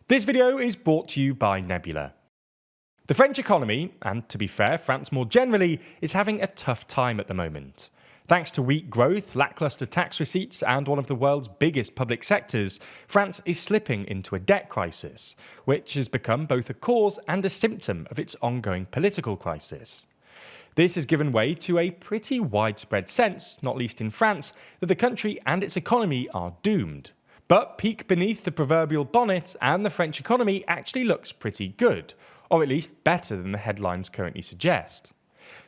This video is brought to you by Nebula. The French economy, and to be fair, France more generally, is having a tough time at the moment. Thanks to weak growth, lackluster tax receipts, and one of the world's biggest public sectors, France is slipping into a debt crisis, which has become both a cause and a symptom of its ongoing political crisis. This has given way to a pretty widespread sense, not least in France, that the country and its economy are doomed. But peek beneath the proverbial bonnet and the French economy actually looks pretty good, or at least better than the headlines currently suggest.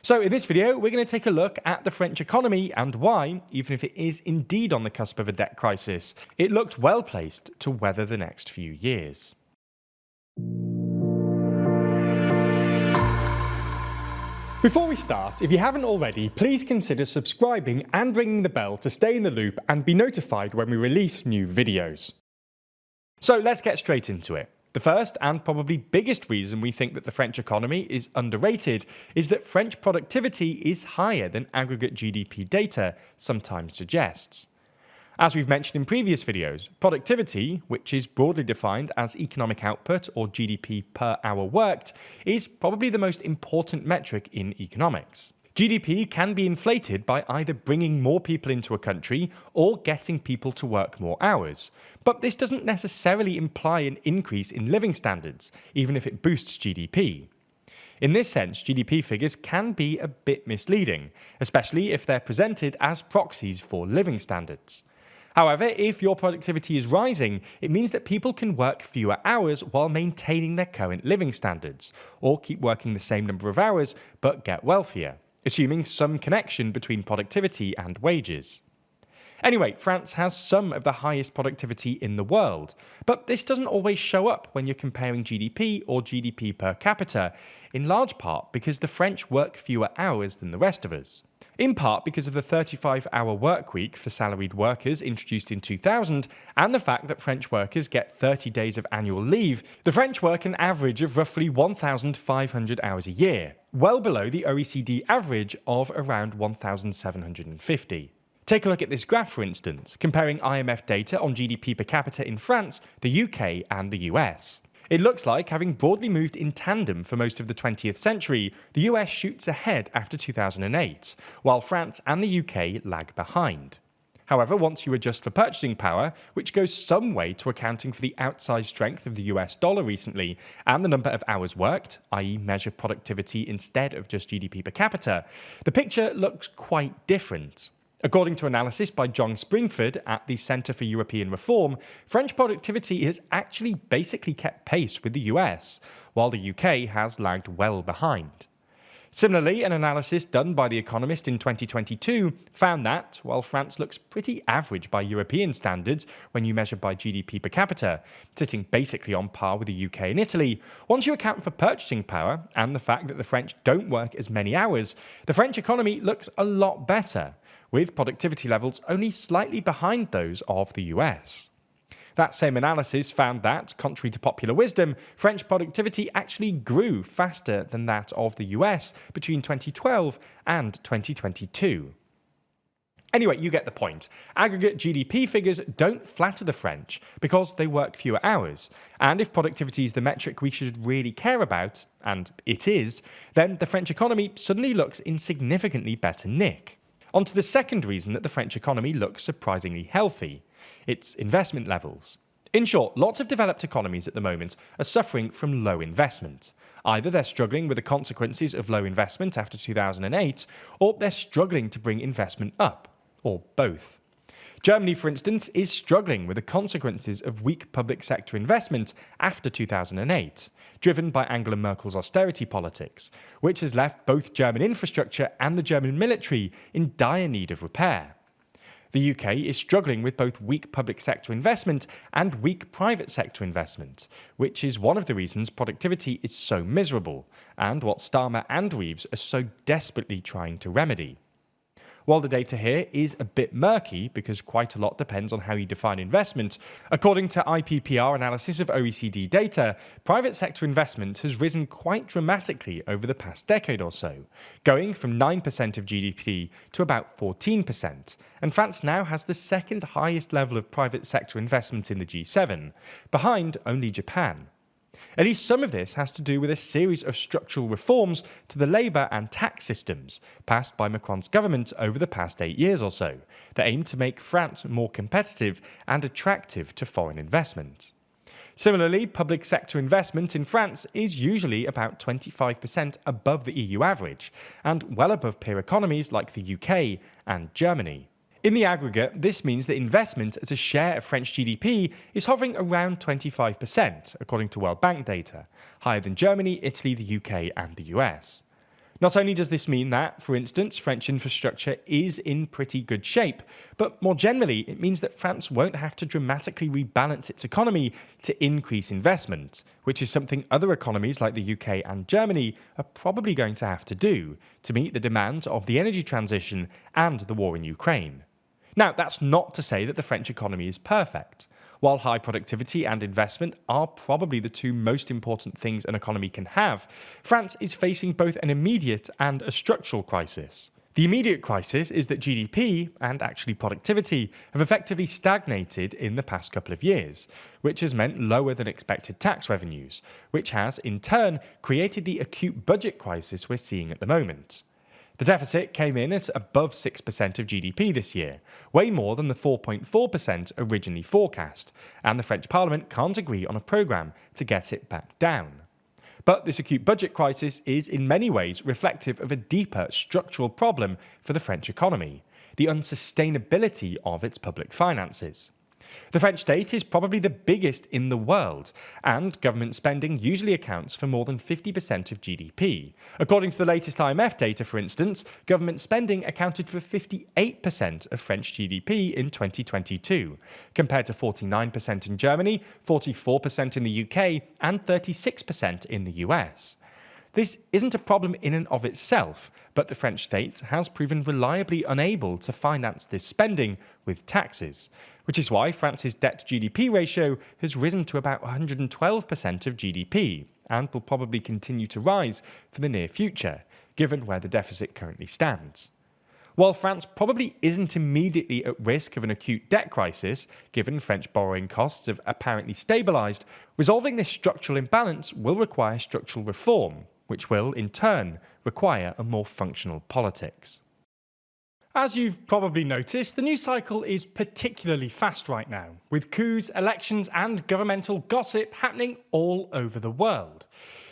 So in this video, we're going to take a look at the French economy and why, even if it is indeed on the cusp of a debt crisis, it looked well placed to weather the next few years. Before we start, if you haven't already, please consider subscribing and ringing the bell to stay in the loop and be notified when we release new videos. So let's get straight into it. The first and probably biggest reason we think that the French economy is underrated is that French productivity is higher than aggregate GDP data sometimes suggests. As we've mentioned in previous videos, productivity, which is broadly defined as economic output or GDP per hour worked, is probably the most important metric in economics. GDP can be inflated by either bringing more people into a country or getting people to work more hours. But this doesn't necessarily imply an increase in living standards, even if it boosts GDP. In this sense, GDP figures can be a bit misleading, especially if they're presented as proxies for living standards. However, if your productivity is rising, it means that people can work fewer hours while maintaining their current living standards, or keep working the same number of hours but get wealthier, assuming some connection between productivity and wages. Anyway, France has some of the highest productivity in the world, but this doesn't always show up when you're comparing GDP or GDP per capita, in large part because the French work fewer hours than the rest of us. In part because of the 35-hour work week for salaried workers introduced in 2000 and the fact that French workers get 30 days of annual leave, the French work an average of roughly 1,500 hours a year, well below the OECD average of around 1,750. Take a look at this graph, for instance, comparing IMF data on GDP per capita in France, the UK and the US. It looks like, having broadly moved in tandem for most of the 20th century, the US shoots ahead after 2008, while France and the UK lag behind. However, once you adjust for purchasing power, which goes some way to accounting for the outsized strength of the US dollar recently, and the number of hours worked, i.e. measure productivity instead of just GDP per capita, the picture looks quite different. According to analysis by John Springford at the Centre for European Reform, French productivity has actually basically kept pace with the US, while the UK has lagged well behind. Similarly, an analysis done by The Economist in 2022 found that, while France looks pretty average by European standards when you measure by GDP per capita, sitting basically on par with the UK and Italy, once you account for purchasing power and the fact that the French don't work as many hours, the French economy looks a lot better, with productivity levels only slightly behind those of the US. That same analysis found that, contrary to popular wisdom, French productivity actually grew faster than that of the US between 2012 and 2022. Anyway, you get the point. Aggregate GDP figures don't flatter the French because they work fewer hours. And if productivity is the metric we should really care about, and it is, then the French economy suddenly looks in significantly better nick. On to the second reason that the French economy looks surprisingly healthy: its investment levels. In short, lots of developed economies at the moment are suffering from low investment. Either they're struggling with the consequences of low investment after 2008, or they're struggling to bring investment up, or both. Germany, for instance, is struggling with the consequences of weak public sector investment after 2008, driven by Angela Merkel's austerity politics, which has left both German infrastructure and the German military in dire need of repair. The UK is struggling with both weak public sector investment and weak private sector investment, which is one of the reasons productivity is so miserable, and what Starmer and Reeves are so desperately trying to remedy. While the data here is a bit murky because quite a lot depends on how you define investment, according to IPPR analysis of OECD data, private sector investment has risen quite dramatically over the past decade or so, going from 9% of GDP to about 14%, and France now has the second highest level of private sector investment in the G7, behind only Japan. At least some of this has to do with a series of structural reforms to the labour and tax systems passed by Macron's government over the past 8 years or so that aim to make France more competitive and attractive to foreign investment. Similarly, public sector investment in France is usually about 25% above the EU average and well above peer economies like the UK and Germany. In the aggregate, this means that investment as a share of French GDP is hovering around 25%, according to World Bank data, higher than Germany, Italy, the UK, and the US. Not only does this mean that, for instance, French infrastructure is in pretty good shape, but more generally, it means that France won't have to dramatically rebalance its economy to increase investment, which is something other economies like the UK and Germany are probably going to have to do to meet the demands of the energy transition and the war in Ukraine. Now, that's not to say that the French economy is perfect. While high productivity and investment are probably the two most important things an economy can have, France is facing both an immediate and a structural crisis. The immediate crisis is that GDP, and actually productivity, have effectively stagnated in the past couple of years, which has meant lower than expected tax revenues, which has, in turn, created the acute budget crisis we're seeing at the moment. The deficit came in at above 6% of GDP this year, way more than the 4.4% originally forecast, and the French Parliament can't agree on a programme to get it back down. But this acute budget crisis is in many ways reflective of a deeper structural problem for the French economy, the unsustainability of its public finances. The French state is probably the biggest in the world, and government spending usually accounts for more than 50% of GDP. According to the latest IMF data, for instance, government spending accounted for 58% of French GDP in 2022, compared to 49% in Germany, 44% in the UK, and 36% in the US. This isn't a problem in and of itself, but the French state has proven reliably unable to finance this spending with taxes, which is why France's debt-to-GDP ratio has risen to about 112% of GDP, and will probably continue to rise for the near future, given where the deficit currently stands. While France probably isn't immediately at risk of an acute debt crisis, given French borrowing costs have apparently stabilised, resolving this structural imbalance will require structural reform, which will, in turn, require a more functional politics. As you've probably noticed, the news cycle is particularly fast right now, with coups, elections, and governmental gossip happening all over the world.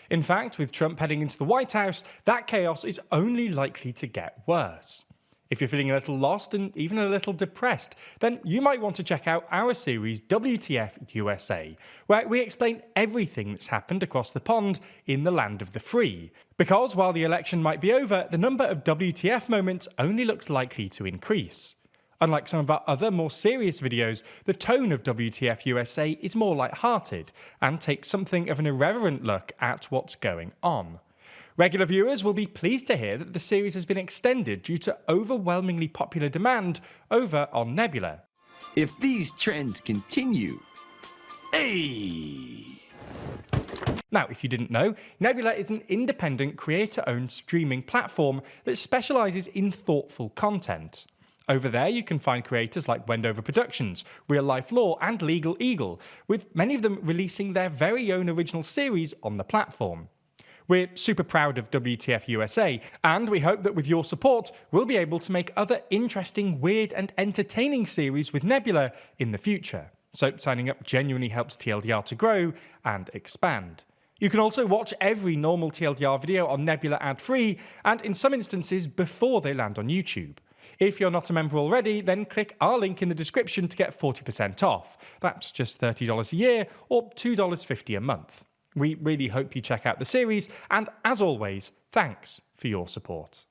In fact, with Trump heading into the White House, that chaos is only likely to get worse. If you're feeling a little lost and even a little depressed, then you might want to check out our series WTF USA, where we explain everything that's happened across the pond in the land of the free. Because while the election might be over, the number of WTF moments only looks likely to increase. Unlike some of our other more serious videos, the tone of WTF USA is more light-hearted and takes something of an irreverent look at what's going on. Regular viewers will be pleased to hear that the series has been extended due to overwhelmingly popular demand over on Nebula. If these trends continue, hey! Now, if you didn't know, Nebula is an independent, creator-owned streaming platform that specialises in thoughtful content. Over there, you can find creators like Wendover Productions, Real Life Law, and Legal Eagle, with many of them releasing their very own original series on the platform. We're super proud of WTF USA, and we hope that with your support, we'll be able to make other interesting, weird, and entertaining series with Nebula in the future. So signing up genuinely helps TLDR to grow and expand. You can also watch every normal TLDR video on Nebula ad-free, and in some instances before they land on YouTube. If you're not a member already, then click our link in the description to get 40% off. That's just $30 a year or $2.50 a month. We really hope you check out the series, and as always, thanks for your support.